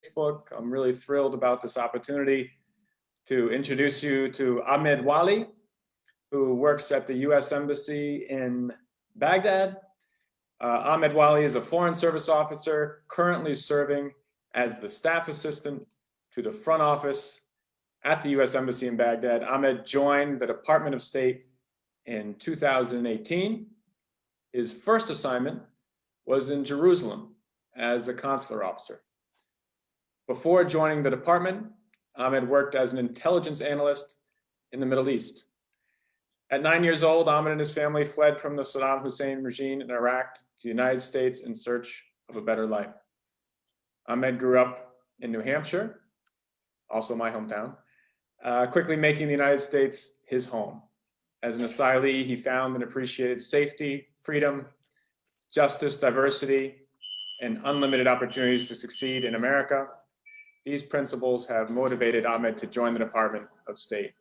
Facebook. I'm really thrilled about this opportunity to introduce you to Ahmed Wali, who works at the U.S. Embassy in Baghdad. Ahmed Wali is a Foreign Service officer currently serving as the staff assistant to the front office at the U.S. Embassy in Baghdad. Ahmed joined the Department of State in 2018. His first assignment was in Jerusalem as a consular officer. Before joining the department, Ahmed worked as an intelligence analyst in the Middle East. At 9 years old, Ahmed and his family fled from the Saddam Hussein regime in Iraq to the United States in search of a better life. Ahmed grew up in New Hampshire, also my hometown, quickly making the United States his home. As an asylee, he found and appreciated safety, freedom, justice, diversity, and unlimited opportunities to succeed in America. These principles have motivated Ahmed to join the Department of State.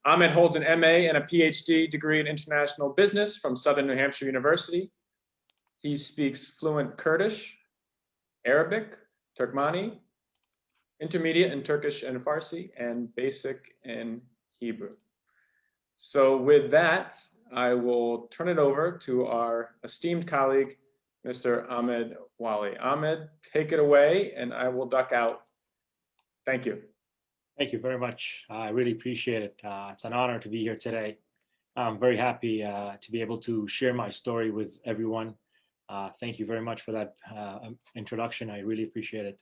Ahmed holds an MA and a PhD degree in international business from Southern New Hampshire University. He speaks fluent Kurdish, Arabic, Turkmeni, intermediate in Turkish and Farsi, and basic in Hebrew. So with that, I will turn it over to our esteemed colleague, Mr. Ahmed Wali. Ahmed, take it away, and I will duck out. Thank you. Thank you very much. I really appreciate it. It's an honor to be here today. I'm very happy to be able to share my story with everyone. Thank you very much for that introduction. I really appreciate it.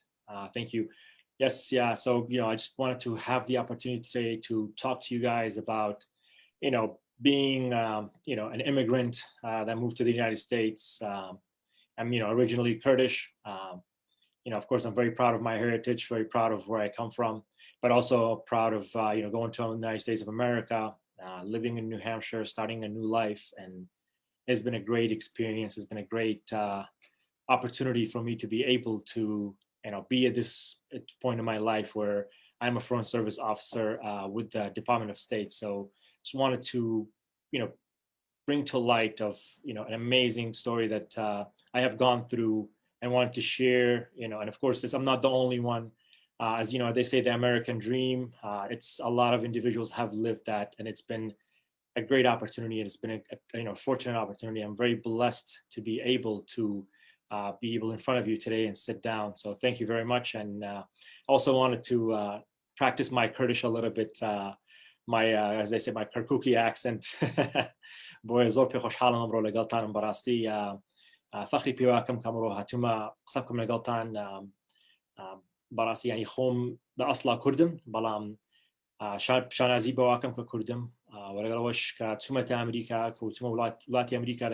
Thank you. Yes, yeah. So, I just wanted to have the opportunity today to talk to you guys about, being, an immigrant that moved to the United States. I'm, originally Kurdish. Of course, I'm very proud of my heritage, very proud of where I come from, but also proud of, going to the United States of America, living in New Hampshire, starting a new life. And it's been a great experience. It's been a great opportunity for me to be able to, be at this point in my life where I'm a Foreign Service officer with the Department of State. So just wanted to, bring to light of, an amazing story that I have gone through and wanted to share, and of course, I'm not the only one. As you know, they say the American dream, it's a lot of individuals have lived that, and it's been a great opportunity. And it's been a fortunate opportunity. I'm very blessed to be able in front of you today and sit down. So thank you very much. And also wanted to practice my Kurdish a little bit. As they say, my Kirkuki accent. Boy, زور پی خوشحالم امروز لگالتان براستی فخری پیواکم کامرو هاتوما قصبكم لگالتان براستی یعنی خوم دا اصلا کردم بلام شانازی بواکم ككردم ولگالوش كتوما امریکا كتوما ولات امریکا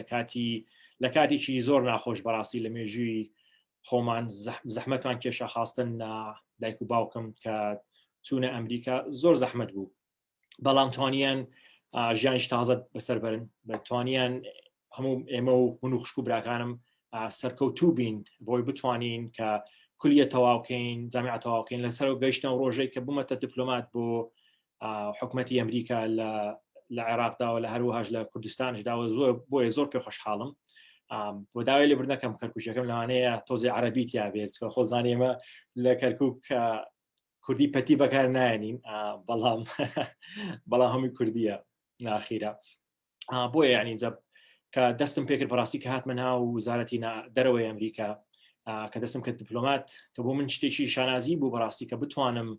لكاتي شي زور ناخوش براستی لميجي خومان زحمت من كيشا خاصتن دايكو باوكم كتونا امريكا زور زحمت بو بلام توانيان ژیانیش تازە بەسەر بەرن بەتوانیان هەموو ئێمە و منوخشک و براکانم سەرکەوتوو بین بۆی بتوانین کە کولیە تەواوکەین جامیعە تەواوکەین لەسەر و گەیشتنەوە ڕۆژێک کە بوومەتە دیپلۆمات بۆ حکومەتی ئەمریکا لە عێراقدا و لە هەروەهاش لە کوردستانشدا بۆیە زۆر پێ خۆشحاڵم بۆ داوای لێبوردنەکەم کەرکووکیەکەم لەوانەیە تۆزی عەرەبیت یابێت کە خۆزانانی ئێمە لە کەرکووک کوردی پەتی بەکار نایەنین بەڵام هەمووی کوردیە ناخیرە بۆیە یعنی کە دەستم پێکرد بەڕاستی کە هاتمە ناو وزارەتی دەرەوەی ئەمریکا کە دەستم کرد دیپلۆمات کە بۆ من شتێکی شانازی بوو بەڕاستی کە بتوانم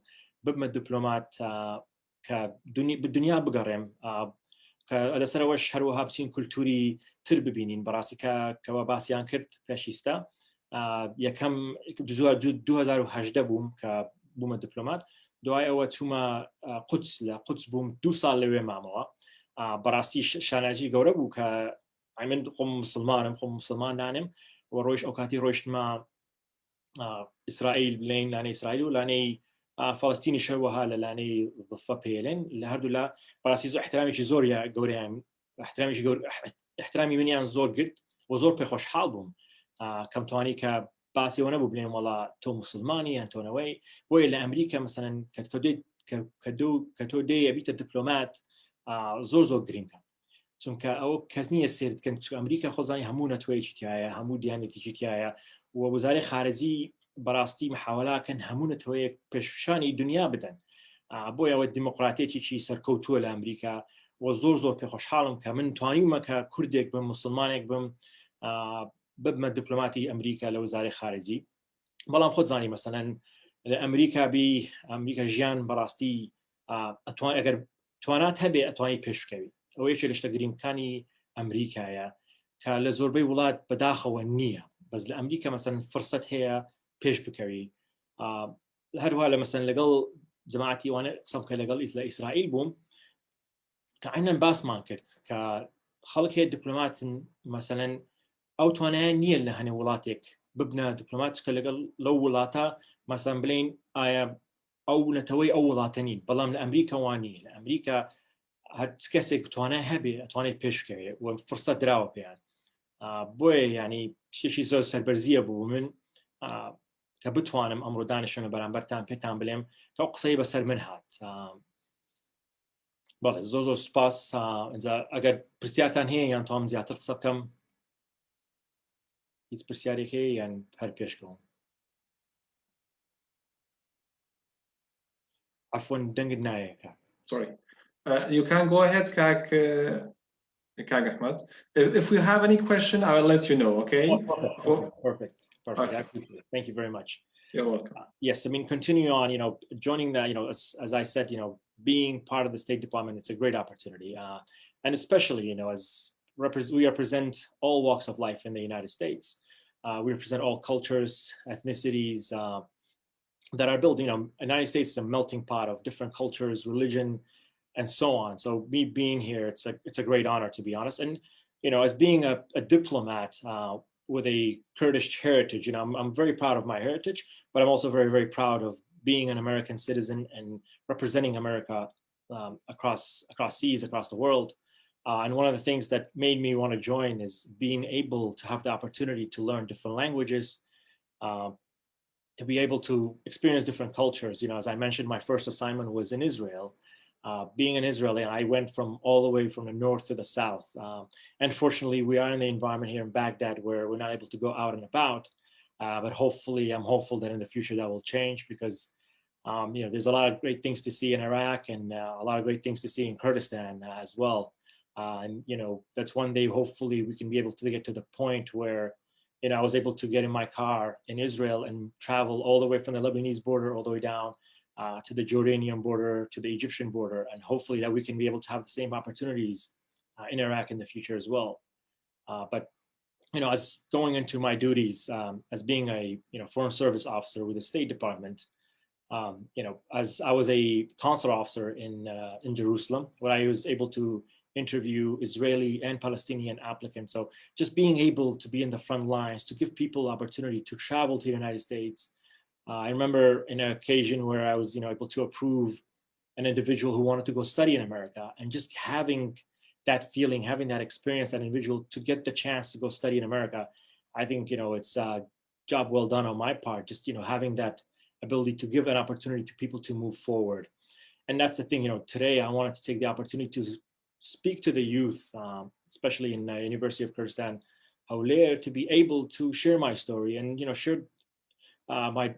ببمە دیپلۆمات کە دنیا بگەڕێم کە لەسەرەوەش هەروەها بچین کولتوری تر ببینین بەڕاستی کەەوە باسییان کرد پێشیستە یەکەم 2018 بووم کە بوومە دیپلۆمات دوای ئەوە چوومە قودس لە قودس بووم 2 ساڵ لەوێ مامەوە بەڕاستی شاناجی گەورە بوو کە من خۆم مسلمانم خۆم مسلمان دانم و ڕۆژ ئەو کاتی ڕۆیشتمە ئیسرائیل لەنەی لانەی ئیسرائیل و لانەی فەڵەستینی شەروەها لە لانەی ضفە پێلێن لە هەردوو لە بەڕاستی زۆر احترامێکی زۆر گەورەیان احترامی منیان زۆر گرت و زۆر پێ خۆشحاڵ بووم کەم توانی کە باسیەوە نەبوو بڵێم وەڵا تۆ مسلمانی یان تۆنەوەی بۆیە لە ئەمریکا مەسەلەن کە تۆ دێ ئەبیتە دیپلۆمات زۆر گرنگە چونکە ئەوە کەس نییە سێرت کەن ئەمریکا خۆزانی هەموو نەتوەیەکی تایە هەموو دیانێتیی تایە و وەزارەی خارجی بەڕاستی محاولاکەن هەمونەتەوەیە پێششانی دنیا بدەن بۆ ئەوە دیموکراتێکی سەرکەوتووە لە ئەمریکا و زۆر پێخۆشحاڵم کە من توانیمەکە کوردێک بم مسلمانێک بم ببمە دیپلۆماتی ئەمریکا لە وەزارەی خارجی بەڵام خۆت زانی مەسەلەن لە ئەمریکا ژیان بەڕاستی ئەگەر توانات هەبێ ئەتوانی پێش بکەوی ئەوە یەکێک لە شتە گرنگەکانی ئەمریکایە کە لە زۆربەی وڵات بەداخەوە نییە بەس لە ئەمریکا مەسەن فرسەت هەیە پێش بکەوی هەروە لە مەسەن لەگەڵ جەماعەتی وانە قسەم کە لەگەڵ لە ئیسرائیل بووم کە عینەن باسمان کرد کە خەڵک هەیە دیپلۆماتن مەسەلەن ئەو توانایە نییە لە هەنێ وڵاتێک ببنە دیپلۆمات کە لەگەڵ لەو وڵاتە مەسەن بڵین ئایا ئەو نەتەوەی ئەو وڵاتە نین بەڵام لە ئەمریکا وانی لە ئەمریکا هەر کەسێک توانای هەبێ ئەتوانێت پێش بکەوێ و فرسەت دراوە پێیان بۆیە ینی شتێکی زۆر سەربەرزیە بوو من کە بتوانم ئەمڕۆ دانیشتنە بەرامبەرتان پێتان بڵێم کە ئەو قسەی بەسەر من هات بەڵێ زۆر سوپاس ئەگەر پرسیارتان هەیە یان توانم زیاتر قسە بکەم هیچ پرسیارێک هەیە یان هەر پێشکەوم عفوان دەنگت نایە کاک Sorry. You can go ahead, Kak Ahmed. If we have any question, I will let you know, okay? Perfect. Okay. Thank you very much. You're welcome. Yes, I mean, continue on, joining that, as I said, being part of the State Department, it's a great opportunity. And especially, as we represent all walks of life in the United States. We represent all cultures, ethnicities, that are built, the United States is a melting pot of different cultures, religion, and so on. So me being here, it's a great honor, to be honest. And, as being a diplomat with a Kurdish heritage, I'm very proud of my heritage, but I'm also very, very proud of being an American citizen and representing America across seas, across the world. And one of the things that made me want to join is being able to have the opportunity to learn different languages, to be able to experience different cultures. As I mentioned, my first assignment was in Israel. Being an Israeli, I went from all the way from the north to the south. And fortunately, we are in the environment here in Baghdad where we're not able to go out and about. But hopefully, I'm hopeful that in the future that will change because, there's a lot of great things to see in Iraq and a lot of great things to see in Kurdistan as well. And, that's one day, hopefully, we can be able to get to the point where I was able to get in my car in Israel and travel all the way from the Lebanese border all the way down to the Jordanian border, to the Egyptian border, and hopefully that we can be able to have the same opportunities in Iraq in the future as well. But as going into my duties as being a foreign service officer with the State Department, as I was a consular officer in Jerusalem, where I was able to interview Israeli and Palestinian applicants. So just being able to be in the front lines, to give people opportunity to travel to the United States. I remember in an occasion where I was able to approve an individual who wanted to go study in America, and just having that feeling, having that experience, that individual to get the chance to go study in America, I think it's a job well done on my part, just having that ability to give an opportunity to people to move forward. And that's the thing, today I wanted to take the opportunity to speak to the youth, especially in the University of Kurdistan, Hawler, to be able to share my story and share my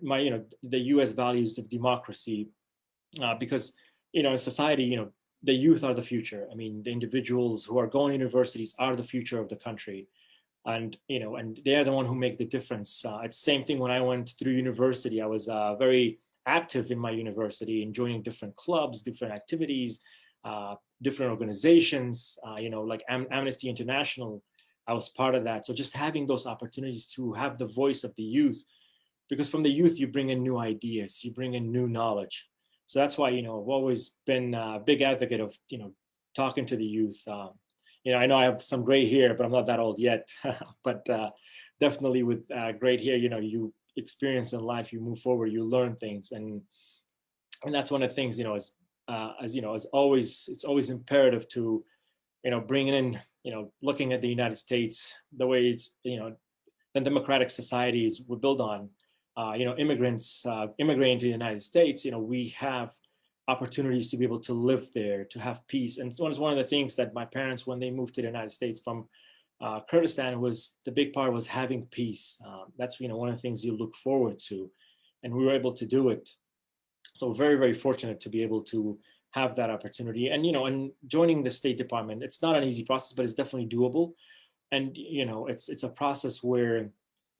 the U.S. values of democracy, because in society, the youth are the future. I mean, the individuals who are going to universities are the future of the country, and and they are the one who make the difference. It's the same thing when I went through university. I was very active in my university, and joining different clubs, different activities. Different organizations, like Amnesty International, I was part of that. So just having those opportunities to have the voice of the youth, because from the youth, you bring in new ideas, you bring in new knowledge. So that's why, I've always been a big advocate of, talking to the youth. I know I have some gray hair, but I'm not that old yet. But definitely with gray hair, you experience in life, you move forward, you learn things. And that's one of the things, as always, it's always imperative to, bringing in, looking at the United States, the way it's, the democratic societies we build on, immigrants immigrating to the United States, we have opportunities to be able to live there, to have peace. And it's one of the things that my parents, when they moved to the United States from Kurdistan was the big part was having peace. That's one of the things you look forward to, and we were able to do it. So very, very fortunate to be able to have that opportunity. And and joining the State Department, it's not an easy process, but it's definitely doable. And it's a process where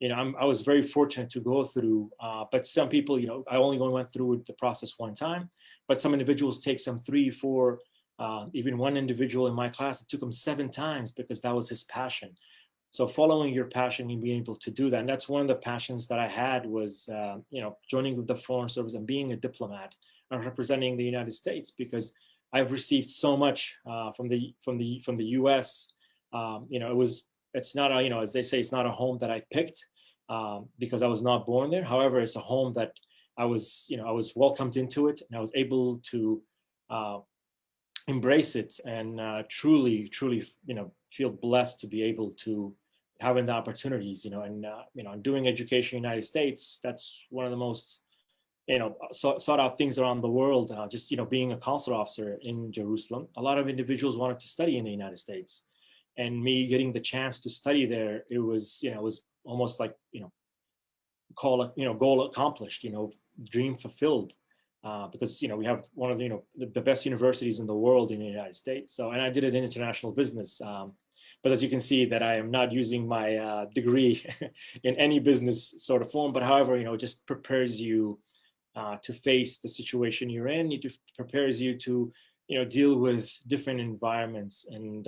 I was very fortunate to go through. But some people, I only went through the process one time, but some individuals take some 3, 4. Even one individual in my class, it took him 7 times because that was his passion. So following your passion and being able to do that, and that's one of the passions that I had was, joining with the Foreign Service and being a diplomat and representing the United States, because I've received so much from the U.S. It's not a, as they say, it's not a home that I picked because I was not born there. However, it's a home that I was welcomed into it, and I was able to embrace it and truly feel blessed to be able to having the opportunities, and doing education in the United States. That's one of the most sought out things around the world. Just being a consular officer in Jerusalem, a lot of individuals wanted to study in the United States, and me getting the chance to study there, it was almost like call it goal accomplished, dream fulfilled. Because we have one of the best universities in the world in the United States. So, and I did it in international business. But as you can see, that I am not using my degree in any business sort of form. But however, it just prepares you to face the situation you're in. It prepares you to deal with different environments, and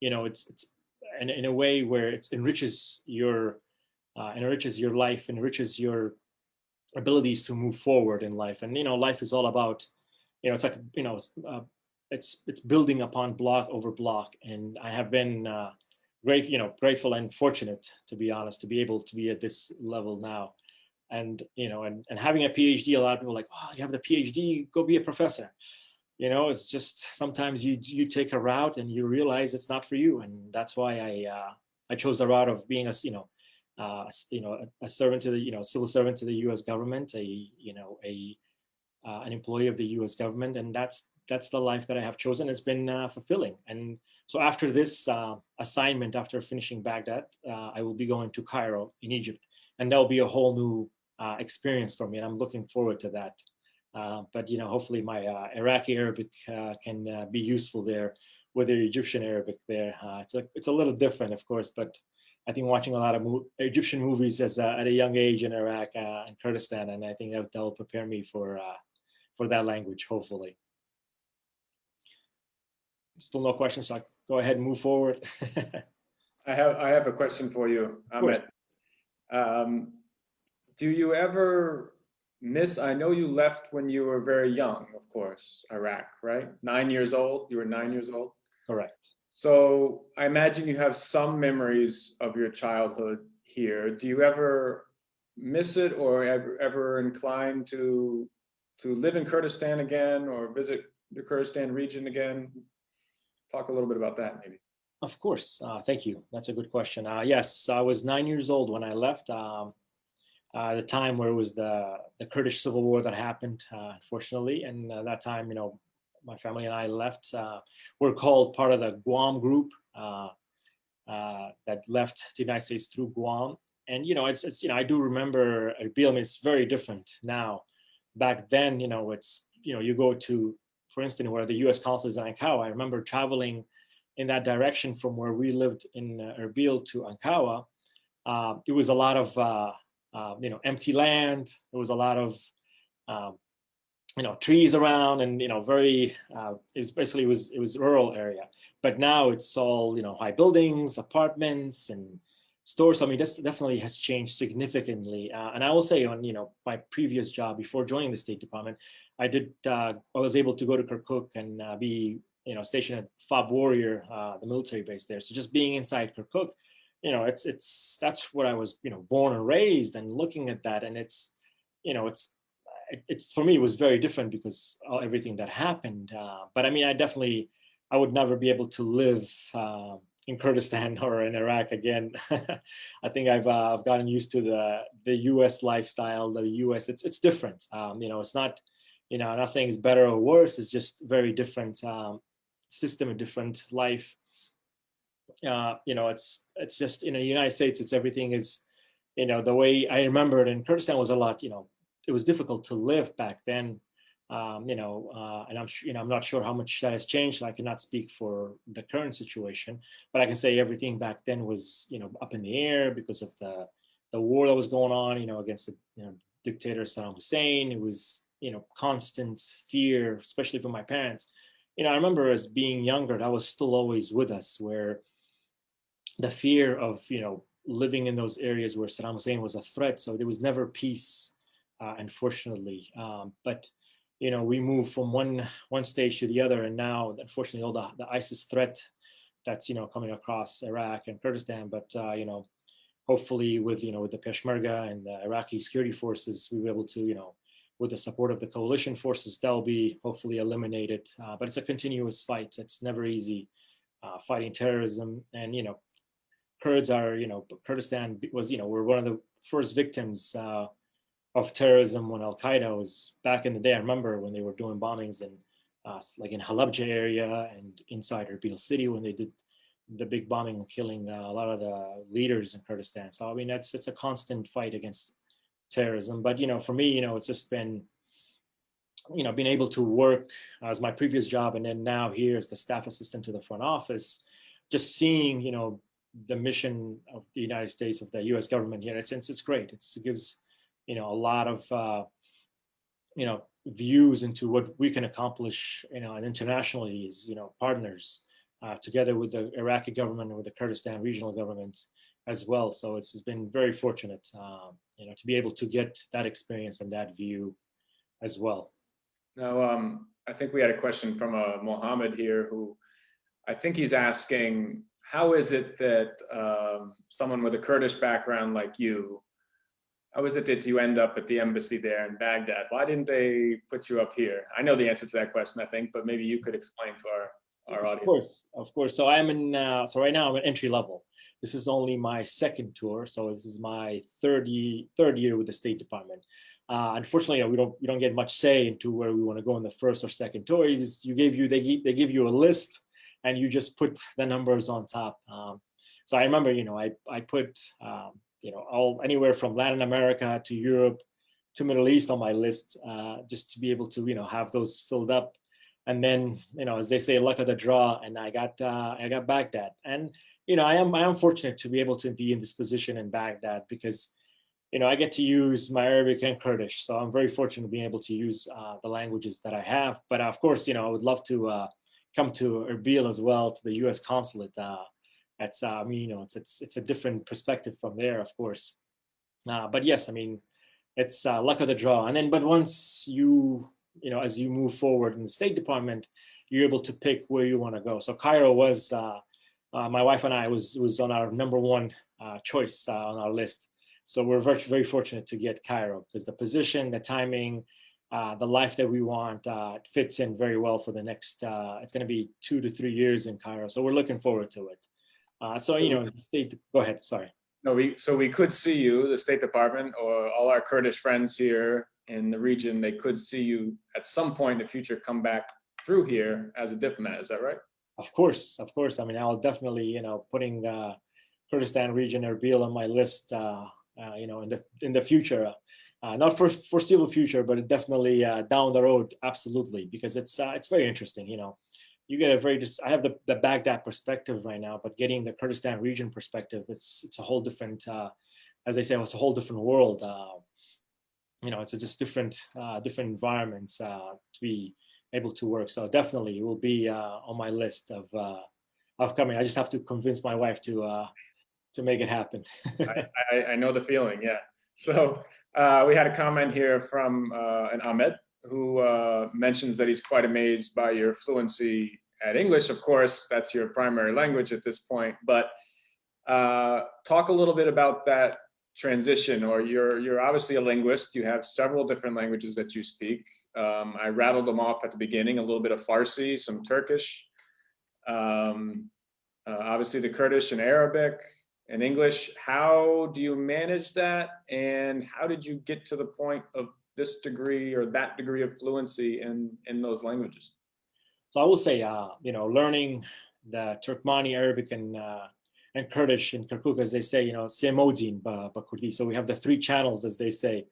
it's in a way where it enriches your life, enriches your abilities to move forward in life. And life is all about it's like it's building upon block over block. And I have been grateful and fortunate, to be honest, to be able to be at this level now. And and having a PhD, a lot of people are like, oh, you have the PhD, go be a professor. It's just sometimes you take a route and you realize it's not for you. And that's why I chose the route of being a servant to the civil servant to the U.S. government, an employee of the U.S. government, and that's the life that I have chosen. It's been fulfilling. And so after this assignment, after finishing Baghdad, I will be going to Cairo in Egypt, and that'll be a whole new experience for me, and I'm looking forward to that. But hopefully my Iraqi Arabic can be useful there with the Egyptian Arabic there. It's a little different, of course, but I think watching a lot of Egyptian movies at a young age in Iraq and Kurdistan, and I think that will prepare me for that language, hopefully. Still no questions, so I go ahead and move forward. I have a question for you, Ahmed. Do you ever miss? I know you left when you were very young, of course, Iraq, right? 9 years old. You were 9 years old. Correct. So I imagine you have some memories of your childhood here. Do you ever miss it, or ever inclined to live in Kurdistan again, or visit the Kurdistan region again? Talk a little bit about that, maybe. Of course. Thank you. That's a good question. Yes, I was 9 years old when I left. The time where it was the Kurdish civil war that happened, unfortunately, and that time, my family and I left. We're called part of the Guam group that left the United States through Guam. And it's I do remember Erbil. I mean, it's very different now. Back then, it's you go to, for instance, where the U.S. consulate is in Ankawa. I remember traveling in that direction from where we lived in Erbil to Ankawa. It was a lot of empty land. There was a lot of trees around, and very it was rural area. But now it's all high buildings, apartments, and stores. I mean, this definitely has changed significantly. And I will say, on my previous job before joining the State Department, I was able to go to Kirkuk and be stationed at Fob Warrior, the military base there. So just being inside Kirkuk, that's where I was born and raised, and looking at that, and it's for me, it was very different because of everything that happened. But I mean, I would never be able to live in Kurdistan or in Iraq again. I think I've gotten used to the U.S. lifestyle. The U.S. it's different. It's not. I'm not saying it's better or worse. It's just very different system, a different life. it's just in the United States, it's everything is, the way I remember it in Kurdistan was a lot, it was difficult to live back then. And I'm not sure how much that has changed. I cannot speak for the current situation, but I can say everything back then was, up in the air because of the war that was going on, against the dictator Saddam Hussein. It was, constant fear, especially for my parents. I remember as being younger, that was still always with us, where the fear of, living in those areas where Saddam Hussein was a threat. So there was never peace, unfortunately. But we moved from one stage to the other, and now, unfortunately, all the ISIS threat that's coming across Iraq and Kurdistan. But hopefully, with the Peshmerga and the Iraqi security forces, we were able to with the support of the coalition forces, that'll be hopefully eliminated. But it's a continuous fight. It's never easy fighting terrorism, and Kurds are Kurdistan was we're one of the first victims of terrorism when Al Qaeda was back in the day. I remember when they were doing bombings in like in Halabja area and inside Erbil city when they did the big bombing and killing a lot of the leaders in Kurdistan. So I mean it's a constant fight against terrorism. But for me, it's just been being able to work as my previous job, and then now here as the staff assistant to the front office, just seeing the mission of the United States, of the U.S. government here. It's great. It gives a lot of views into what we can accomplish and internationally as partners together with the Iraqi government and with the Kurdistan regional government as well. So it's been very fortunate to be able to get that experience and that view as well. Now, I think we had a question from Mohammed here, who I think he's asking, how is it that someone with a Kurdish background like you, how is it that you end up at the embassy there in Baghdad? Why didn't they put you up here? I know the answer to that question, I think, but maybe you could explain to our audience. Of course. So I'm so right now I'm at entry level. This is only my second tour, so this is my third year with the State Department. Unfortunately, we don't get much say into where we want to go in the first or second tour. They give you a list, and you just put the numbers on top. So I remember, I put all anywhere from Latin America to Europe to Middle East on my list, just to be able to have those filled up. And then as they say, luck of the draw, and I got Baghdad. And I am fortunate to be able to be in this position in Baghdad because I get to use my Arabic and Kurdish. So I'm very fortunate to be able to use the languages that I have. But of course, I would love to come to Erbil as well, to the U.S. consulate. It's a different perspective from there, of course. But yes, it's luck of the draw. And then, but once as you move forward in the State Department, you're able to pick where you want to go. So Cairo was, my wife and I was on our number one choice on our list. So we're very, very fortunate to get Cairo because the position, the timing, the life that we want, it fits in very well for the next, it's going to be 2 to 3 years in Cairo. So we're looking forward to it. Go ahead, sorry. No, we could see you, the State Department, or all our Kurdish friends here in the region, they could see you at some point in the future come back through here as a diplomat. Is that right? Of course. I'll definitely, putting Kurdistan region, Erbil on my list, in the future, not for foreseeable future, but definitely down the road, absolutely, because it's very interesting. You get I have the Baghdad perspective right now, but getting the Kurdistan region perspective, it's a whole different, as I say, it's a whole different world. It's just different environments to be able to work. So definitely it will be on my list of upcoming. I just have to convince my wife to make it happen. I know the feeling, yeah. So we had a comment here from an Ahmed who mentions that he's quite amazed by your fluency at English. Of course, that's your primary language at this point, but talk a little bit about that transition, or you're obviously a linguist. You have several different languages that you speak. I rattled them off at the beginning, a little bit of Farsi, some Turkish, obviously the Kurdish and Arabic and English. How do you manage that? And how did you get to the point of this degree or that degree of fluency in those languages? So I will say, learning the Turkmani, Arabic, and Kurdish in Kirkuk, as they say, Semodin Kurdi. So we have the three channels, as they say.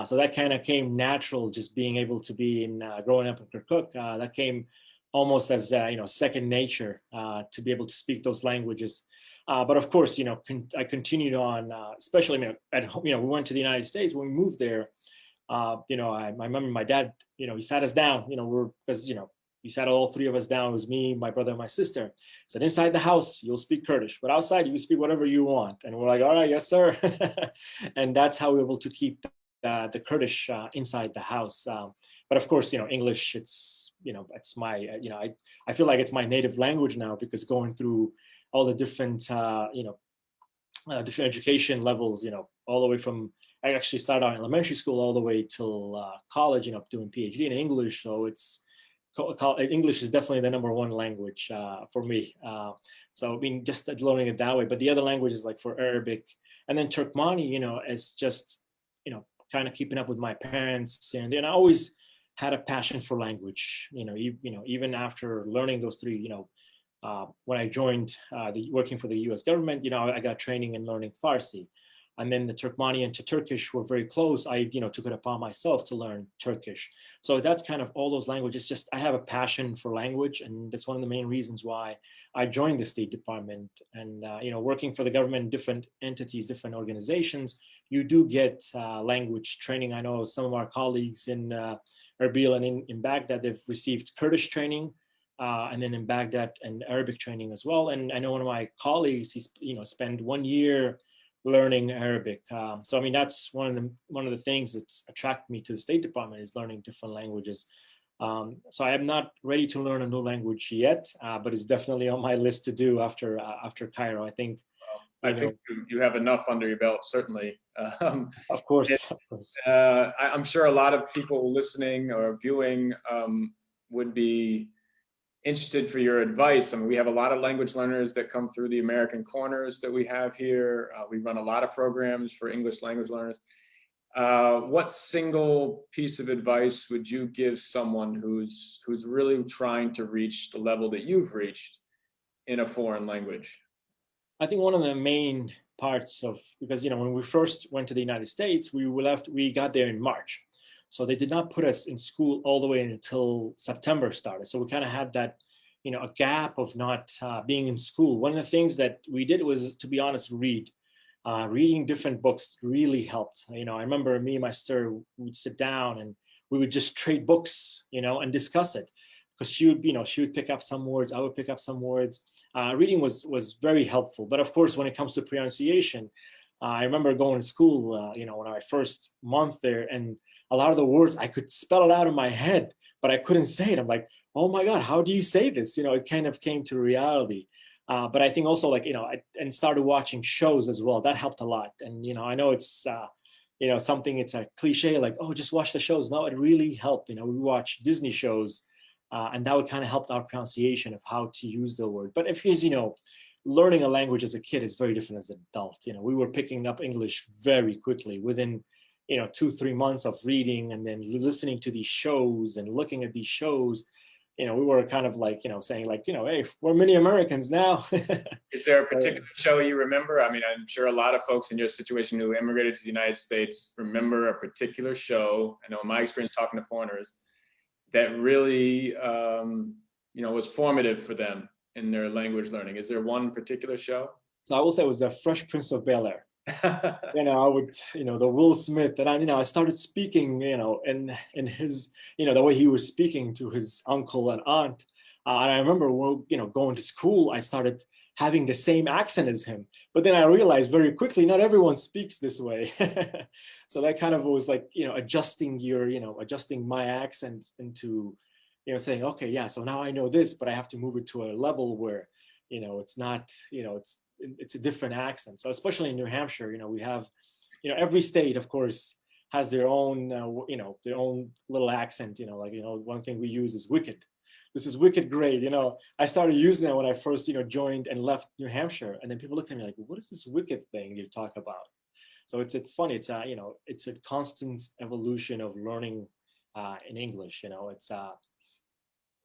So that kind of came natural, just being able to be in growing up in Kirkuk. That came almost as second nature to be able to speak those languages. But of course, I continued on, especially at home. We went to the United States when we moved there. I remember my dad. He sat us down. He sat all three of us down. It was me, my brother, and my sister. He said, inside the house, you'll speak Kurdish, but outside, you speak whatever you want. And we're like, all right, yes, sir. And that's how we're able to keep the Kurdish inside the house. But of course, English, it's my, I feel like it's my native language now, because going through all the different, different education levels, all the way from, I actually started out in elementary school all the way till college, doing PhD in English. So English is definitely the number one language for me. So just learning it that way. But the other languages, like for Arabic and then Turkmani, it's just, kind of keeping up with my parents. And I always had a passion for language, even after learning those three, when I joined working for the US government, I got training in learning Farsi. And then the Turkmani and Turkish were very close. I, took it upon myself to learn Turkish. So that's kind of all those languages. Just I have a passion for language, and that's one of the main reasons why I joined the State Department. And working for the government, different entities, different organizations, you do get language training. I know some of our colleagues in Erbil and in Baghdad, they've received Kurdish training. And then in Baghdad, and Arabic training as well. And I know one of my colleagues, he's spent 1 year learning Arabic. So that's one of the things that's attracted me to the State Department, is learning different languages. So I am not ready to learn a new language yet, but it's definitely on my list to do after Cairo. I think. I think you have enough under your belt, certainly. Of course. I'm sure a lot of people listening or viewing would be interested for your advice. We have a lot of language learners that come through the American Corners that we have here. We run a lot of programs for English language learners. What single piece of advice would you give someone who's really trying to reach the level that you've reached in a foreign language? I think one of the main parts of, because when we first went to the United States, we got there in March. So they did not put us in school all the way until September started. So we kind of had that, a gap of not being in school. One of the things that we did was, to be honest, read. Reading different books really helped. I remember me and my sister would sit down and we would just trade books, and discuss it. Because she would pick up some words, I would pick up some words. Reading was very helpful. But of course, when it comes to pronunciation, I remember going to school, when I first month there, and a lot of the words I could spell it out in my head, but I couldn't say it. I'm like, oh my God, how do you say this? It kind of came to reality. But I think also and started watching shows as well. That helped a lot. And, I know it's, something, it's a cliche, like, oh, just watch the shows. No, it really helped. We watch Disney shows, and that would kind of help our pronunciation of how to use the word. But if he's, learning a language as a kid is very different as an adult. We were picking up English very quickly within, 2-3 months of reading and then listening to these shows and looking at these shows. We were kind of like, saying like, hey, we're mini Americans now. Is there a particular show you remember? I'm sure a lot of folks in your situation who immigrated to the United States remember a particular show. I know in my experience talking to foreigners that really, was formative for them in their language learning. Is there one particular show? So I will say it was the Fresh Prince of Bel-Air. I would, the Will Smith, and I started speaking, in his, the way he was speaking to his uncle and aunt. And I remember, going to school, I started having the same accent as him. But then I realized very quickly, not everyone speaks this way. So that kind of was like, adjusting adjusting my accent into, saying, okay, yeah, so now I know this, but I have to move it to a level where, it's not, it's a different accent. So especially in New Hampshire, we have, every state, of course, has their own, their own little accent, one thing we use is wicked. This is wicked great. I started using that when I first, joined and left New Hampshire. And then people looked at me like, what is this wicked thing you talk about? So it's funny. It's it's a constant evolution of learning in English. And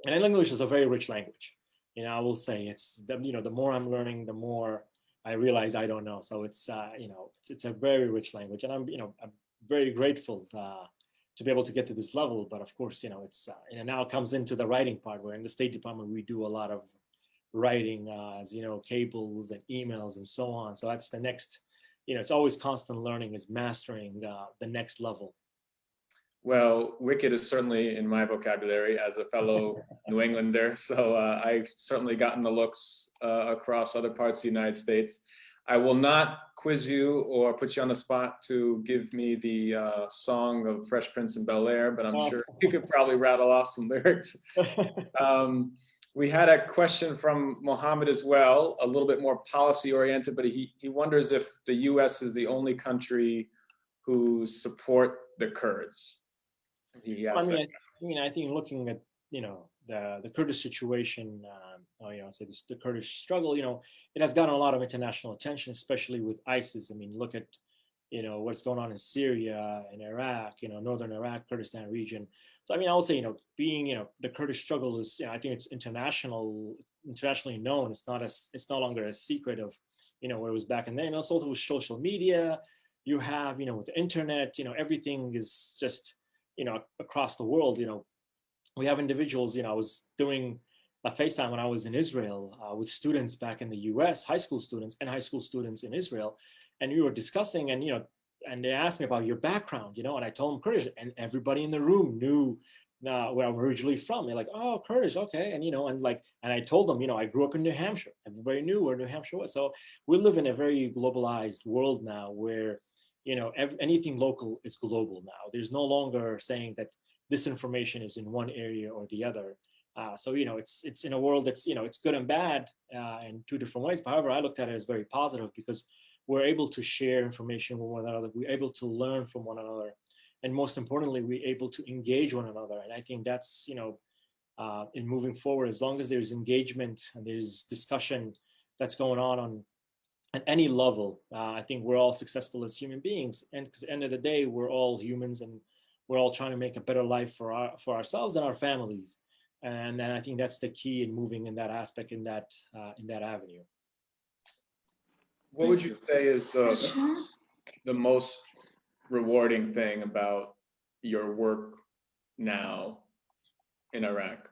English is a very rich language. I will say it's the more I'm learning, the more I realize I don't know. So it's it's a very rich language, and I'm very grateful to be able to get to this level. But of course, it's now it comes into the writing part, where in the State Department we do a lot of writing, as cables and emails and so on. So that's the next. It's always constant learning, is mastering the next level. Well, wicked is certainly in my vocabulary as a fellow New Englander. So I've certainly gotten the looks across other parts of the United States. I will not quiz you or put you on the spot to give me the song of Fresh Prince in Bel-Air, but I'm sure you could probably rattle off some lyrics. We had a question from Mohammed as well, a little bit more policy oriented, but he wonders if the US is the only country who support the Kurds. I think looking at the Kurdish situation, say the Kurdish struggle, it has gotten a lot of international attention, especially with ISIS. I mean, look at what's going on in Syria and Iraq, northern Iraq, Kurdistan region. So I will say, being the Kurdish struggle is, I think it's internationally known. It's no longer a secret of where it was back in then. Also with social media, you have with the internet, everything is just across the world. We have individuals. I was doing a FaceTime when I was in Israel with students back in the US, high school students in Israel, and we were discussing, and they asked me about your background, and I told them Kurdish, and everybody in the room knew where I'm originally from. They're like, "Oh, Kurdish, okay," and I told them, I grew up in New Hampshire. Everybody knew where New Hampshire was. So we live in a very globalized world now, where anything local is global now. There's no longer saying that this information is in one area or the other. So it's in a world that's it's good and bad in two different ways. But however, I looked at it as very positive, because we're able to share information with one another. We're able to learn from one another, and most importantly, we're able to engage one another. And I think that's in moving forward, as long as there's engagement and there's discussion that's going on at any level, I think we're all successful as human beings. And because at the end of the day, we're all humans, and we're all trying to make a better life for ourselves and our families. And I think that's the key in moving in that aspect, in that avenue. What would you say is the most rewarding thing about your work now in Iraq?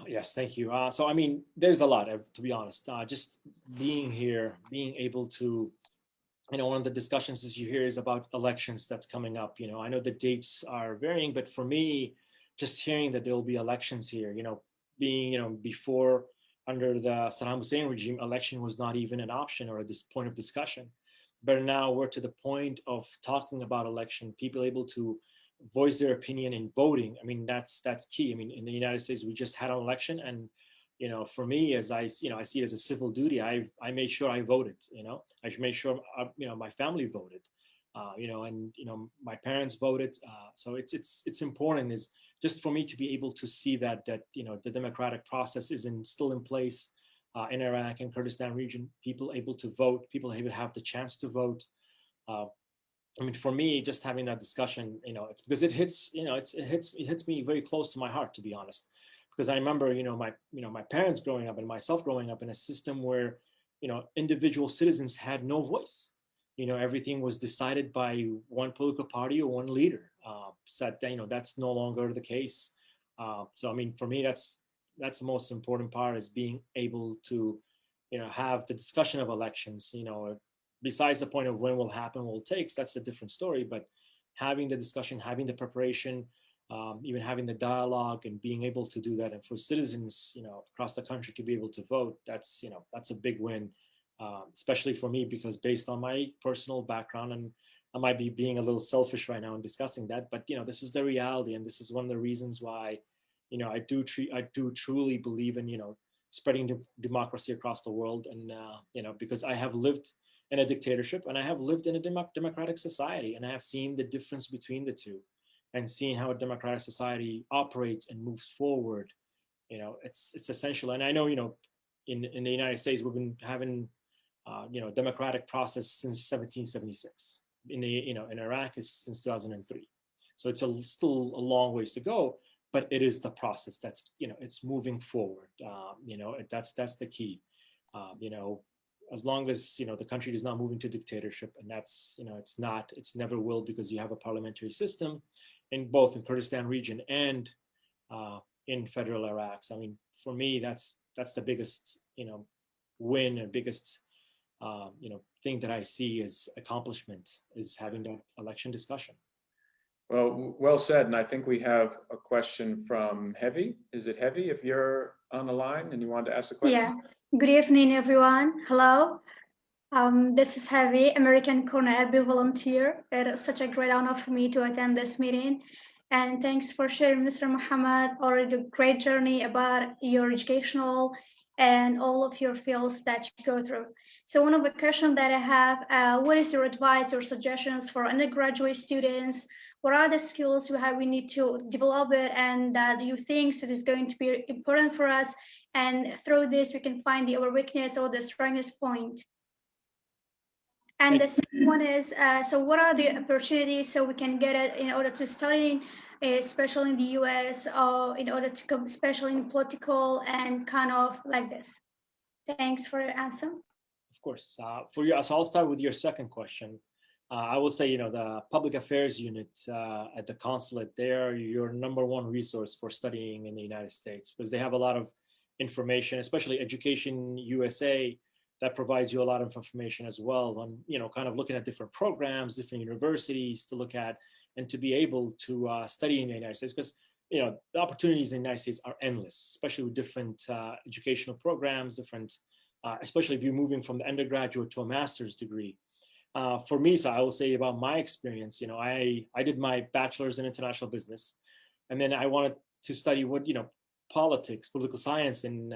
Yes, thank you. So, there's a lot, to be honest. Just being here, being able to, one of the discussions as you hear is about elections that's coming up. I know the dates are varying, but for me, just hearing that there will be elections here, being, before, under the Saddam Hussein regime, election was not even an option or at this point of discussion. But now we're to the point of talking about election, people able to voice their opinion in voting. That's key. In the United States, we just had an election, and for me, as I see it as a civil duty, I made sure I voted. I made sure my family voted. And my parents voted. So it's important, is just for me to be able to see that the democratic process is still in place in Iraq and Kurdistan region. People able to vote, people able to have the chance to vote. For me, just having that discussion, it's because it hits me very close to my heart, to be honest. Because I remember, my parents growing up and myself growing up in a system where, individual citizens had no voice. Everything was decided by one political party or one leader. So that's no longer the case. So for me, that's the most important part, is being able to, have the discussion of elections. Besides the point of when will happen, what it takes, that's a different story. But having the discussion, having the preparation, even having the dialogue, and being able to do that, and for citizens, across the country to be able to vote, that's a big win. Especially for me, because based on my personal background, and I might be being a little selfish right now in discussing that, but this is the reality, and this is one of the reasons why, I do truly believe in spreading democracy across the world, and because I have lived in a dictatorship and I have lived in a democratic society, and I have seen the difference between the two, and seeing how a democratic society operates and moves forward. It's essential, and I know in the United States we've been having democratic process since 1776. In Iraq is since 2003. So it's still a long ways to go. but it is the process that's, it's moving forward. That's the key. As long as, the country does not move into dictatorship, and that's, it's never will, because you have a parliamentary system in both in Kurdistan region and in federal Iraq. So, I mean, for me, that's the biggest, win and biggest, thing that I see as accomplishment, is having that election discussion. Well, well said. And I think we have a question from Heavy. Is it Heavy? If you're on the line and you wanted to ask a question. Yeah. Good evening, everyone. Hello. This is Heavy, American Corner Army volunteer. It is such a great honor for me to attend this meeting. And thanks for sharing, Mr. Muhammad, already a great journey about your educational and all of your fields that you go through. So one of the questions that I have, what is your advice or suggestions for undergraduate students? What are the skills we need to develop it, and that you think it is going to be important for us? And through this, we can find our weakness or the strongest point. And the second one is, so what are the opportunities so we can get it in order to study, especially in the US, or in order to come, especially in political and kind of like this? Thanks for your answer. Of course. For you, so I'll start with your second question. I will say, the public affairs unit at the consulate, they are your #1 resource for studying in the United States, because they have a lot of information, especially Education USA, that provides you a lot of information as well on, kind of looking at different programs, different universities to look at, and to be able to study in the United States, because, the opportunities in the United States are endless, especially with different educational programs, different, especially if you're moving from the undergraduate to a master's degree. For me, so I will say about my experience, I did my bachelor's in international business, and then I wanted to study political science in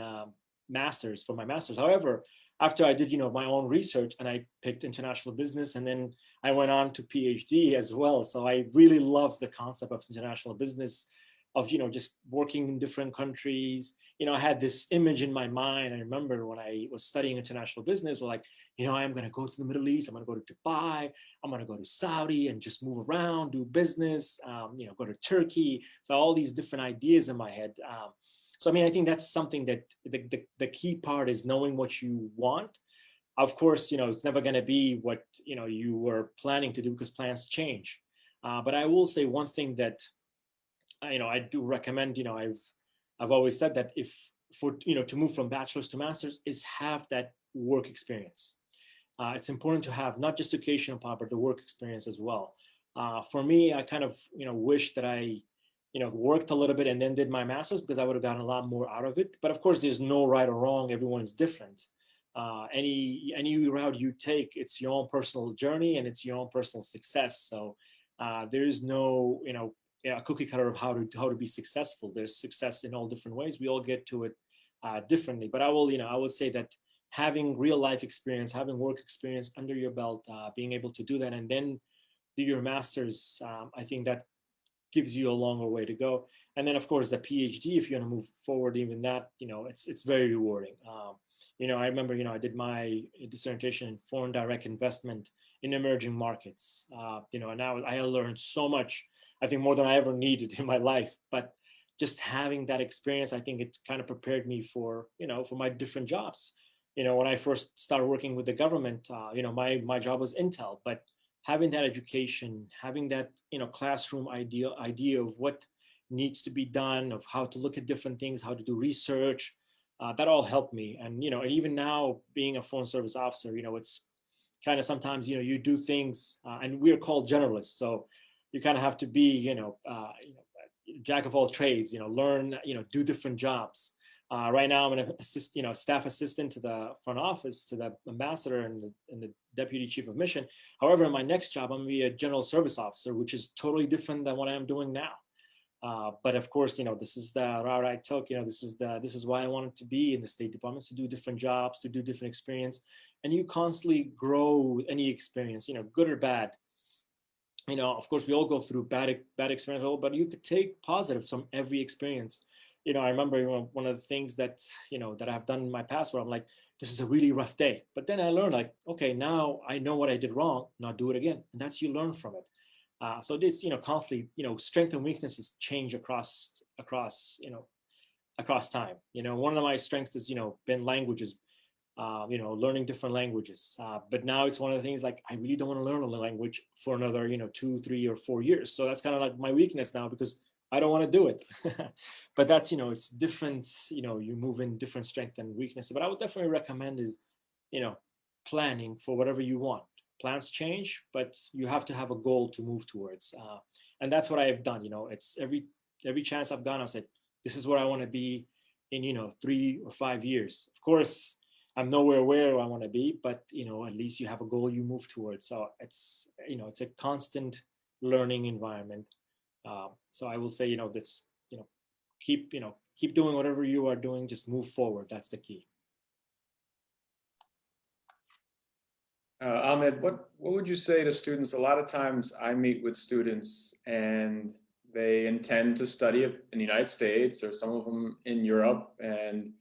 master's for my master's. However, after I did, my own research, and I picked international business, and then I went on to PhD as well. So I really love the concept of international business, of, just working in different countries. I had this image in my mind. I remember when I was studying international business, like, I'm going to go to the Middle East, I'm going to go to Dubai, I'm going to go to Saudi and just move around, do business, go to Turkey. So all these different ideas in my head. So, I mean, I think that's something that the key part is knowing what you want. Of course, it's never going to be what, you were planning to do, because plans change. But I will say one thing that, I do recommend, I've always said that to move from bachelor's to master's is have that work experience. It's important to have not just educational part, but the work experience as well. For me, I kind of, wish that I, worked a little bit and then did my master's, because I would have gotten a lot more out of it. But of course, there's no right or wrong. Everyone is different. Any route you take, it's your own personal journey and it's your own personal success. So there is no, a cookie cutter of how to be successful. There's success in all different ways. We all get to it differently. But I will say that having real life experience, having work experience under your belt, being able to do that and then do your master's, I think that gives you a longer way to go. And then of course the PhD, if you want to move forward, even that, it's very rewarding. I remember, I did my dissertation in foreign direct investment in emerging markets. And now I learned so much, I think more than I ever needed in my life. But just having that experience, I think it kind of prepared me for, for my different jobs. When I first started working with the government, my job was Intel, but having that education, having that, classroom idea of what needs to be done, of how to look at different things, how to do research, that all helped me. And, and even now being a foreign service officer, it's kind of sometimes, you do things and we're called generalists. So you kind of have to be, jack of all trades, learn, do different jobs. Right now, I'm an staff assistant to the front office, to the ambassador and the deputy chief of mission. However, in my next job, I'm going to be a general service officer, which is totally different than what I'm doing now. But of course, this is the route I took. This is why I wanted to be in the State Department, to do different jobs, to do different experience, and you constantly grow any experience, good or bad. Of course, we all go through bad experience, but you could take positives from every experience. I remember one of the things that that I've done in my past where I'm like, this is a really rough day, but then I learned like, okay, now I know what I did wrong, not do it again, and that's you learn from it. So this, constantly, strength and weaknesses change across time. One of my strengths is, been languages, learning different languages. But now it's one of the things like, I really don't want to learn a language for another, 2, 3, or 4 years. So that's kind of like my weakness now, because I don't want to do it. But that's, it's different, you move in different strength and weakness. But I would definitely recommend is, planning for whatever you want. Plans change, but you have to have a goal to move towards. And that's what I have done. It's every chance I've gone, I said, this is where I want to be in, 3 or 5 years. Of course, I'm nowhere where I want to be, but at least you have a goal you move towards. So it's it's a constant learning environment. So I will say that's keep doing whatever you are doing. Just move forward. That's the key. Ahmed, what would you say to students? A lot of times I meet with students and they intend to study in the United States, or some of them in Europe, and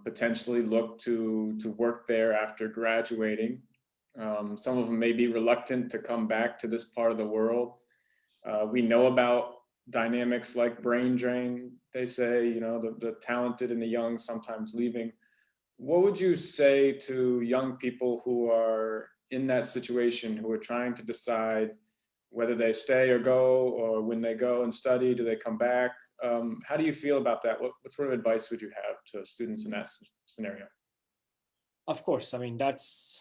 potentially look to work there after graduating. Some of them may be reluctant to come back to this part of the world. We know about dynamics like brain drain. They say, the talented and the young sometimes leaving. What would you say to young people who are in that situation, who are trying to decide whether they stay or go, or when they go and study, do they come back? How do you feel about that? What sort of advice would you have to students in that scenario? Of course, I mean, that's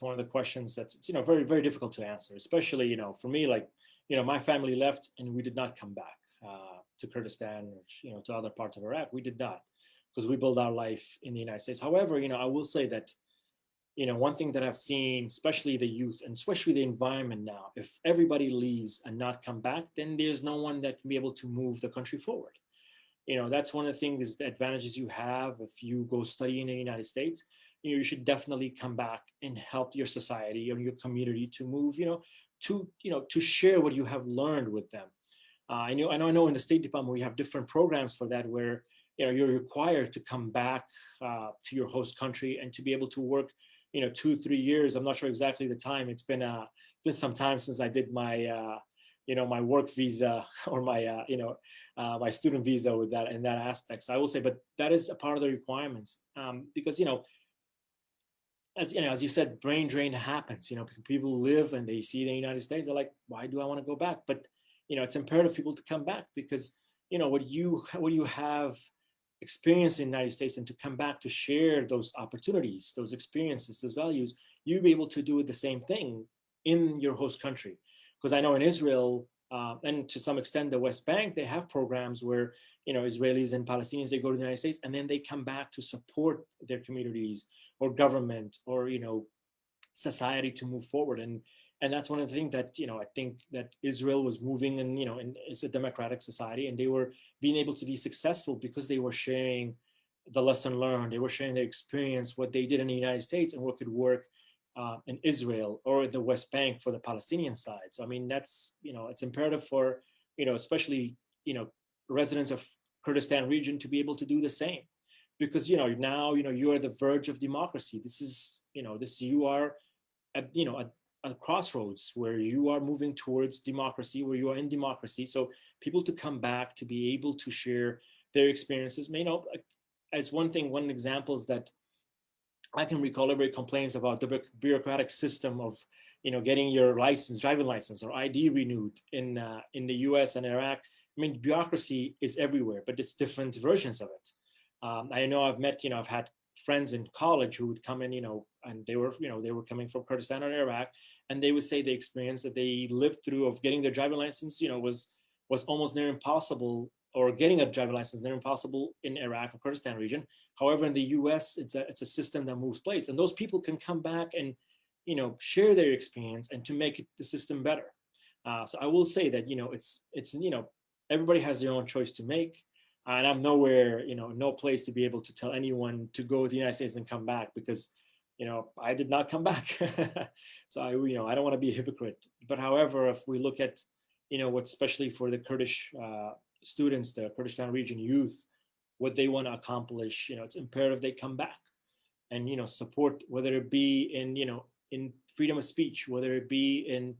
one of the questions that's very, very difficult to answer, especially for me, like my family left and we did not come back to Kurdistan, or to other parts of Iraq. We did not, because we built our life in the United States. However, I will say that one thing that I've seen, especially the youth and especially the environment now, if everybody leaves and not come back, then there's no one that can be able to move the country forward. That's one of the things, the advantages you have if you go study in the United States. You should definitely come back and help your society or your community to move, to share what you have learned with them. I know in the State Department we have different programs for that, where you're required to come back to your host country and to be able to work 2, 3 years. I'm not sure exactly the time. It's been some time since I did my my work visa or my my student visa with that in that aspect. So I will say, but that is a part of the requirements, because as you said, brain drain happens. People live and they see the United States, they're like, why do I want to go back? But it's imperative for people to come back, because what you have experienced in the United States, and to come back to share those opportunities, those experiences, those values, you'll be able to do the same thing in your host country. Because I know in Israel, and to some extent the West Bank, they have programs where Israelis and Palestinians, they go to the United States and then they come back to support their communities or government or society to move forward. And that's one of the things that I think that Israel was moving, and and it's a democratic society, and they were being able to be successful because they were sharing the lesson learned. They were sharing their experience, what they did in the United States, and what could work in Israel or the West Bank for the Palestinian side. So I mean, that's it's imperative for especially residents of Kurdistan region to be able to do the same, because now you are the verge of democracy. This is you are at a crossroads where you are moving towards democracy, where you are in democracy. So people to come back to be able to share their experiences. As one example is that I can recall everybody complains about the bureaucratic system of getting your driving license or ID renewed in the US and Iraq. I mean, bureaucracy is everywhere, but it's different versions of it. I know I've met, I've had friends in college who would come in, and they were coming from Kurdistan or Iraq, and they would say the experience that they lived through of getting their driving license, was almost near impossible, or getting a driving license near impossible in Iraq or Kurdistan region. However, in the US, it's a system that moves place, and those people can come back and share their experience and to make the system better. So I will say that it's everybody has their own choice to make. And I'm nowhere, no place to be able to tell anyone to go to the United States and come back, because, I did not come back. So I don't want to be a hypocrite. But however, if we look at, what especially for the Kurdish students, the Kurdistan region youth, what they want to accomplish, it's imperative they come back and, support, whether it be in freedom of speech, whether it be in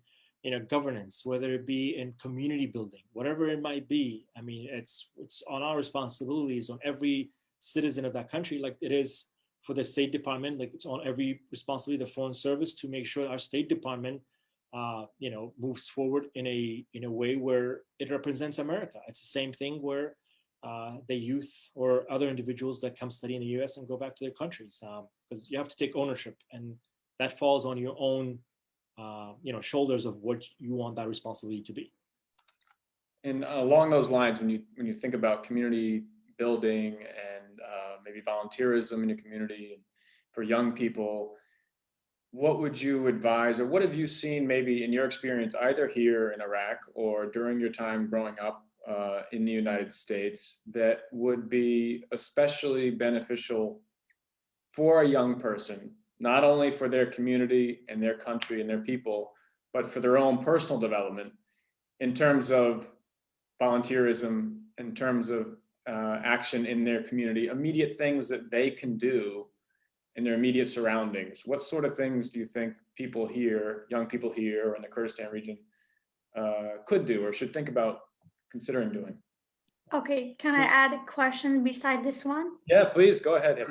governance, whether it be in community building, whatever it might be. I mean, it's on our responsibilities, on every citizen of that country, like it is for the State Department, like it's on every responsibility of the Foreign Service to make sure our State Department, moves forward in a way where it represents America. It's the same thing where the youth or other individuals that come study in the U.S. and go back to their countries, because you have to take ownership, and that falls on your own, shoulders of what you want that responsibility to be. And along those lines, when you think about community building and maybe volunteerism in your community and for young people, what would you advise, or what have you seen maybe in your experience, either here in Iraq or during your time growing up in the United States, that would be especially beneficial for a young person, not only for their community and their country and their people, but for their own personal development in terms of volunteerism, in terms of action in their community, immediate things that they can do in their immediate surroundings? What sort of things do you think people here, young people here in the Kurdistan region, could do or should think about considering doing? Okay, can I add a question beside this one? Yeah, please go ahead.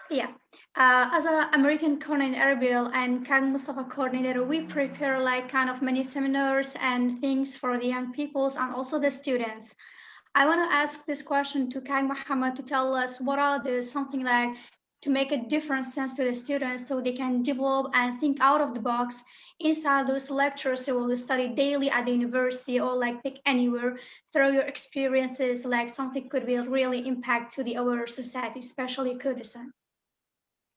Yeah. As an American Corner in Erbil and Kang Mustafa coordinator, we prepare like kind of many seminars and things for the young peoples and also the students. I want to ask this question to Kang Muhammad to tell us what are the something like to make a different sense to the students so they can develop and think out of the box inside those lectures they will study daily at the university or like pick anywhere through your experiences, like something could be really impact to our society, especially Kurdistan.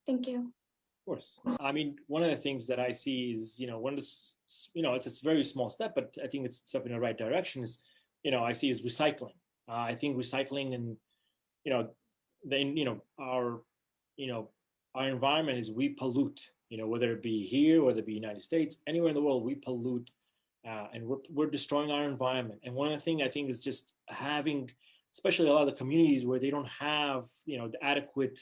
Thank you. Of course. I mean, one of the things that I see is, it's a very small step, but I think it's a step in the right direction is, I see is recycling. I think recycling and, our environment is we pollute, whether it be here, whether it be United States, anywhere in the world, we pollute and we're destroying our environment. And one of the things I think is just having, especially a lot of the communities where they don't have, the adequate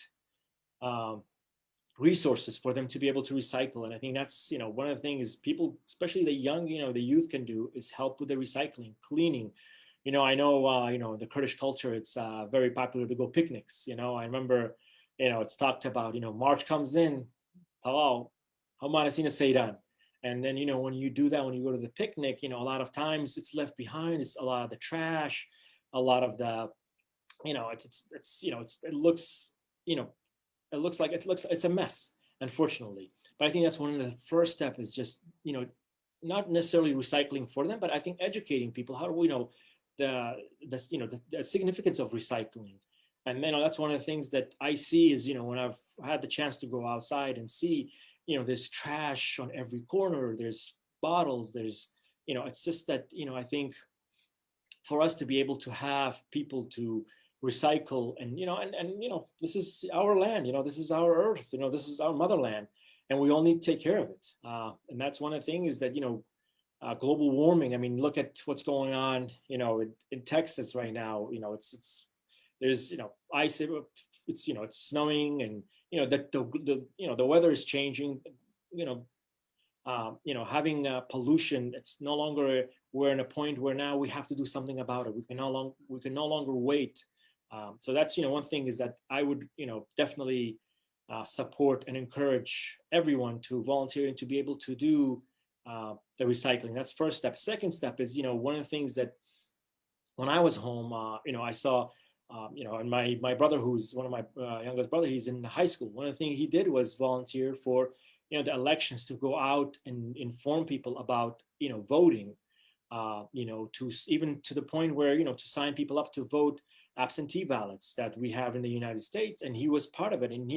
resources for them to be able to recycle. And I think that's, one of the things people, especially the young, the youth can do is help with the recycling, cleaning. I know, the Kurdish culture, it's very popular to go picnics. I remember, it's talked about, March comes in, hello, Hamanasina Seidan. And then, when you do that, when you go to the picnic, a lot of times it's left behind. It's a lot of the trash, a lot of the, it's a mess, unfortunately. But I think that's one of the first step is just, not necessarily recycling for them, but I think educating people how do we know the significance of recycling. And then that's one of the things that I see is, when I've had the chance to go outside and see, there's trash on every corner, there's bottles, there's, it's just that, I think for us to be able to have people to recycle and, this is our land, this is our earth, this is our motherland, and we all need to take care of it. And that's one of the things that, global warming, I mean, look at what's going on, in Texas right now, there's, ice, it's snowing and, the weather is changing, having pollution, it's no longer, we're in a point where now we have to do something about it. We can no longer wait. So that's, one thing is that I would, definitely support and encourage everyone to volunteer and to be able to do the recycling. That's first step. Second step is, one of the things that when I was home, I saw, and my brother, who's one of my youngest brother, he's in high school. One of the things he did was volunteer for, the elections, to go out and inform people about, voting, to even to the point where, to sign people up to vote absentee ballots that we have in the United States. And he was part of it. And,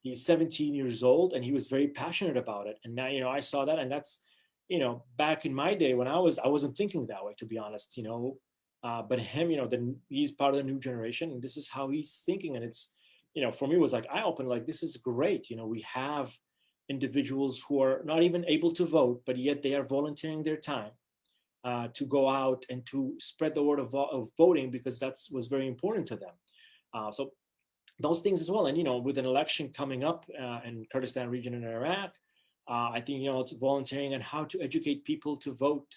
he's 17 years old and he was very passionate about it. And now, I saw that, and that's, back in my day when I wasn't thinking that way, to be honest, but him, he's part of the new generation and this is how he's thinking. And it's, for me, it was like eye-opening, like, this is great. We have individuals who are not even able to vote, but yet they are volunteering their time to go out and to spread the word of voting, because that's was very important to them. So those things as well. And, with an election coming up in Kurdistan region in Iraq, I think, it's volunteering and how to educate people to vote,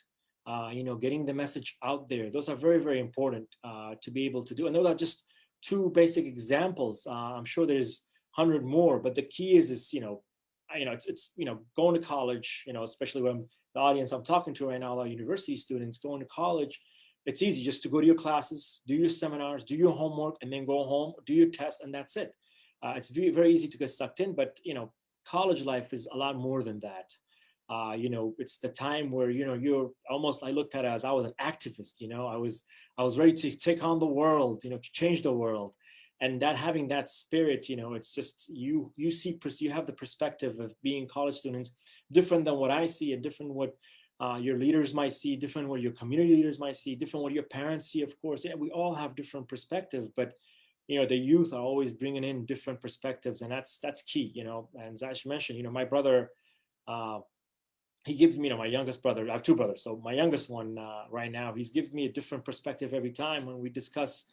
getting the message out there. Those are very, very important to be able to do. And those are just two basic examples. I'm sure there's 100 more, but the key is it's going to college, especially when the audience I'm talking to right now, are university students going to college. It's easy just to go to your classes, do your seminars, do your homework, and then go home, do your test, and that's it. It's very, very easy to get sucked in, but college life is a lot more than that. It's the time where you're almost, I looked at it as I was an activist. I was ready to take on the world, to change the world. And that, having that spirit, it's just you have the perspective of being college students different than what I see, and different what your leaders might see, different what your community leaders might see, different what your parents see. Of course, yeah, we all have different perspectives, but the youth are always bringing in different perspectives, and that's key. And as I mentioned, my brother, he gives me, my youngest brother, I have two brothers, so my youngest one right now, he's giving me a different perspective every time when we discuss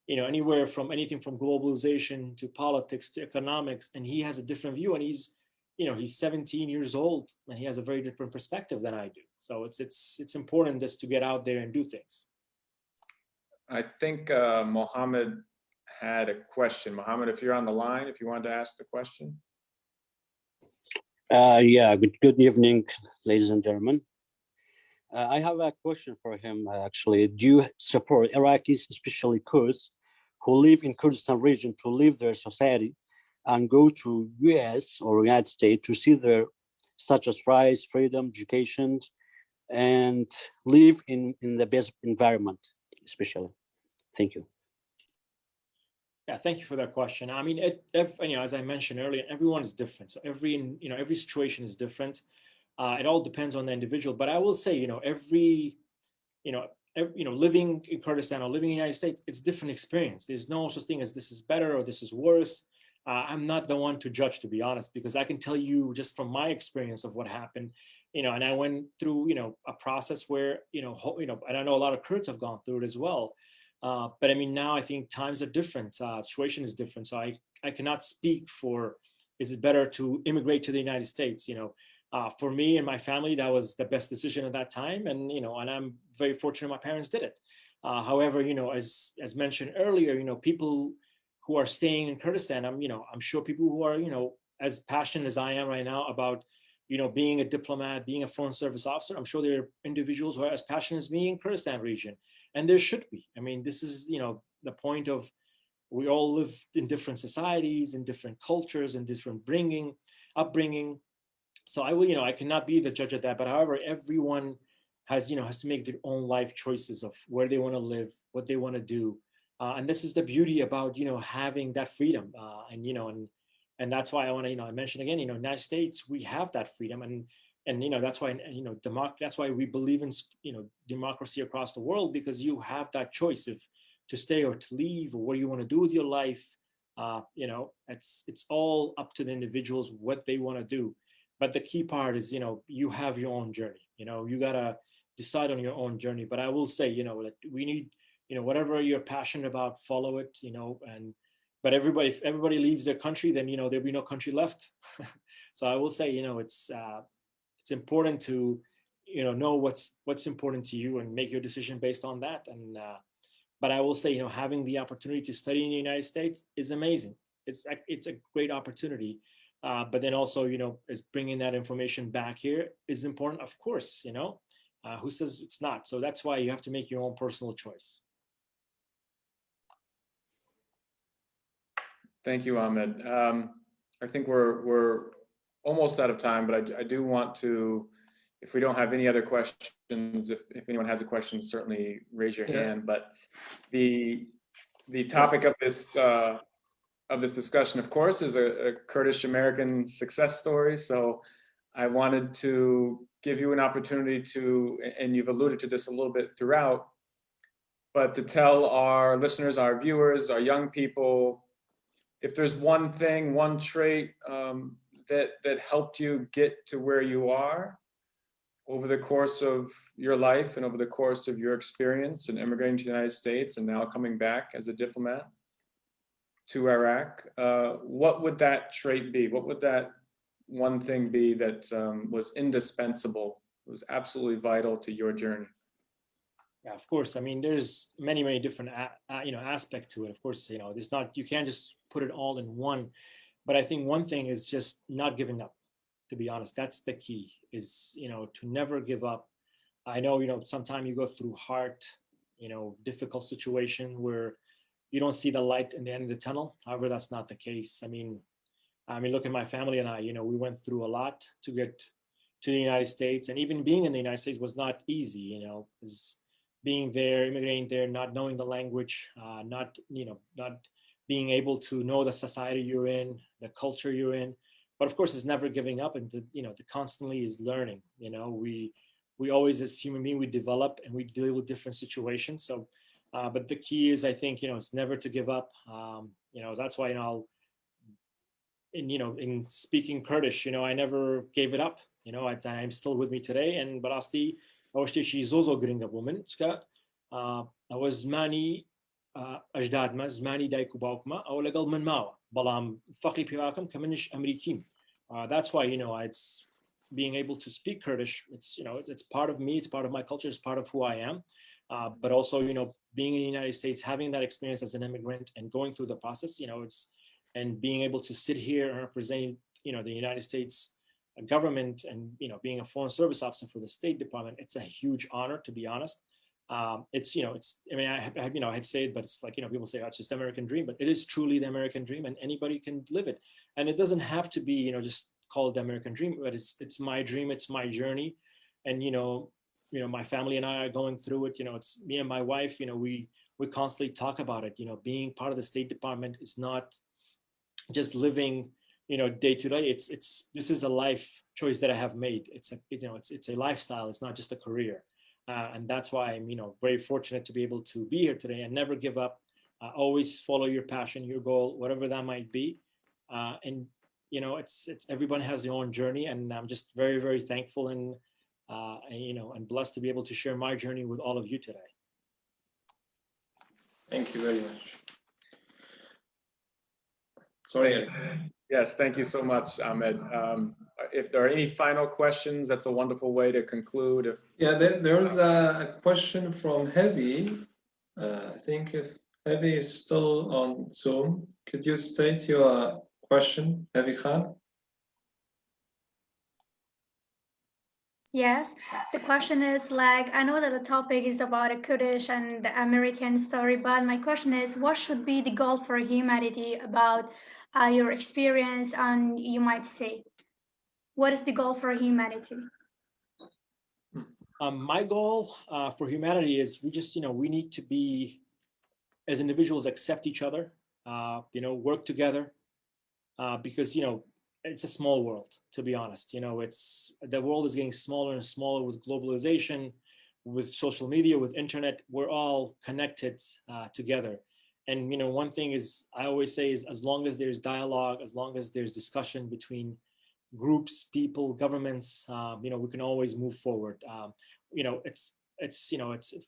anywhere from anything from globalization to politics to economics, and he has a different view, and he's 17 years old, and he has a very different perspective than I do. So it's important just to get out there and do things. I think Mohammed had a question. Mohammed, if you're on the line, if you wanted to ask the question. Yeah, good evening, ladies and gentlemen. I have a question for him, actually. Do you support Iraqis, especially Kurds, who live in Kurdistan region, to leave their society and go to US or United States to see their, such as rights, freedom, education, and live in the best environment, especially? Thank you. Yeah, thank you for that question. I mean, as I mentioned earlier, everyone is different. So every situation is different. It all depends on the individual. But I will say, living in Kurdistan or living in the United States, it's different experience. There's no such thing as this is better or this is worse. I'm not the one to judge, to be honest, because I can tell you just from my experience of what happened, and I went through, a process where, and I know a lot of Kurds have gone through it as well. But I mean, now I think times are different. Situation is different. So I cannot speak for, is it better to immigrate to the United States? For me and my family, that was the best decision at that time. And, and I'm very fortunate my parents did it. However, as mentioned earlier, people who are staying in Kurdistan, I'm sure people who are, as passionate as I am right now about, being a diplomat, being a foreign service officer, I'm sure there are individuals who are as passionate as me in Kurdistan region. And there should be. I mean, this is, the point of, we all live in different societies, in different cultures, and different upbringing. So I cannot be the judge of that. But however, everyone has to make their own life choices of where they want to live, what they want to do. And this is the beauty about, having that freedom. And that's why I want to, I mention again, United States, we have that freedom. And that's why, that's why we believe in, democracy across the world, because you have that choice of to stay or to leave, or what you want to do with your life. It's all up to the individuals, what they want to do. But the key part is, you have your own journey, you got to decide on your own journey. But I will say, that we need, whatever you're passionate about, follow it, but if everybody leaves their country, then, there'll be no country left. So I will say, it's important to, know what's important to you and make your decision based on that. And, but I will say, having the opportunity to study in the United States is amazing. It's a great opportunity. But then also, is bringing that information back here is important, of course, who says it's not? So that's why you have to make your own personal choice. Thank you, Ahmed. I think we're almost out of time, but I do want to, if we don't have any other questions, if anyone has a question, certainly raise your hand. But the topic of this discussion, of course, is a Kurdish-American success story. So I wanted to give you an opportunity to, and you've alluded to this a little bit throughout, but to tell our listeners, our viewers, our young people, if there's one thing, one trait that helped you get to where you are over the course of your life and over the course of your experience in immigrating to the United States and now coming back as a diplomat to Iraq, what would that trait be? What would that one thing be that was indispensable, was absolutely vital to your journey? Yeah, of course. I mean, there's many different aspect to it. Of course, there's not, you can't just put it all in one. But I think one thing is just not giving up. To be honest, that's the key. Is to never give up. I know sometimes you go through hard, difficult situation where you don't see the light in the end of the tunnel. However, that's not the case. I mean, look at my family and I. We went through a lot to get to the United States, and even being in the United States was not easy. Is being there, immigrating there, not knowing the language, not being able to know the society you're in, the culture you're in. But of course, it's never giving up, and to constantly is learning. We always, as human beings, we develop and we deal with different situations. So, but the key is, I think, it's never to give up. That's why in speaking Kurdish, I never gave it up. I'm still with me today. And barasti, awashti zozo gringa woman. I was many أجدادنا زماني دايكو باوكما أو لقل من ماوا بلام فقري بيواكم كمنش أمريكيم. That's why it's being able to speak Kurdish. It's part of me. It's part of my culture. It's part of who I am. But also being in the United States, having that experience as an immigrant and going through the process. And being able to sit here and represent the United States government and being a foreign service officer for the State Department. It's a huge honor, to be honest. I mean, I had to say it, but it's like, people say, oh, it's just the American dream, but it is truly the American dream and anybody can live it. And it doesn't have to be, just call it the American dream, but it's my dream. It's my journey. And, my family and I are going through it. It's me and my wife, we constantly talk about it. Being part of the State Department is not just living, day to day. This is a life choice that I have made. It's a lifestyle. It's not just a career. And that's why I'm, very fortunate to be able to be here today and never give up. Always follow your passion, your goal, whatever that might be. And it's everyone has their own journey, and I'm just very, very thankful and blessed to be able to share my journey with all of you today. Thank you very much. Sorry. Yes, thank you so much, Ahmed. If there are any final questions, that's a wonderful way to conclude. There's a question from Heavy. I think if Heavy is still on Zoom, could you state your question, Heavy Khan? Yes, the question is I know that the topic is about a Kurdish and the American story, but my question is, what should be the goal for humanity about your experience? And you might say, what is the goal for humanity? My goal for humanity is we just, we need to be, as individuals, accept each other, work together, because, it's a small world, to be honest. The world is getting smaller and smaller with globalization, with social media, with internet. We're all connected together. And, one thing is, I always say is, as long as there's dialogue, as long as there's discussion between groups, people, governments, we can always move forward. It's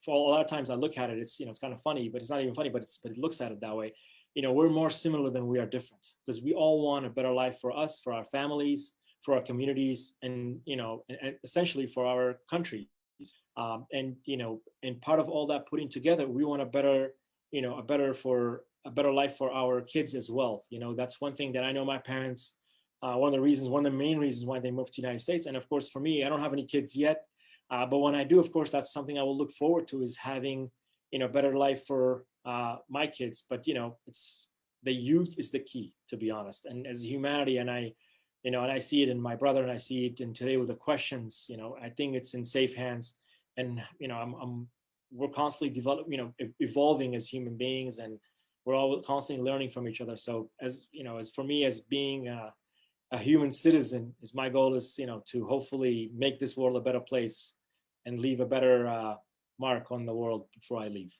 for a lot of times I look at it, it's kind of funny, but it's not even funny, but it looks at it that way. We're more similar than we are different, because we all want a better life for us, for our families, for our communities, and, and essentially for our country. And part of all that putting together, we want a better life for our kids as well. That's one thing that I know my parents, one of the main reasons why they moved to the United States. And of course, for me, I don't have any kids yet, but when I do, of course, that's something I will look forward to, is having, better life for my kids. But, it's the youth is the key, to be honest. And as humanity, and I see it in my brother, and I see it in today with the questions, I think it's in safe hands. And, we're constantly evolving as human beings, and we're all constantly learning from each other. So as for me, as being a human citizen, is my goal is, to hopefully make this world a better place and leave a better mark on the world before I leave.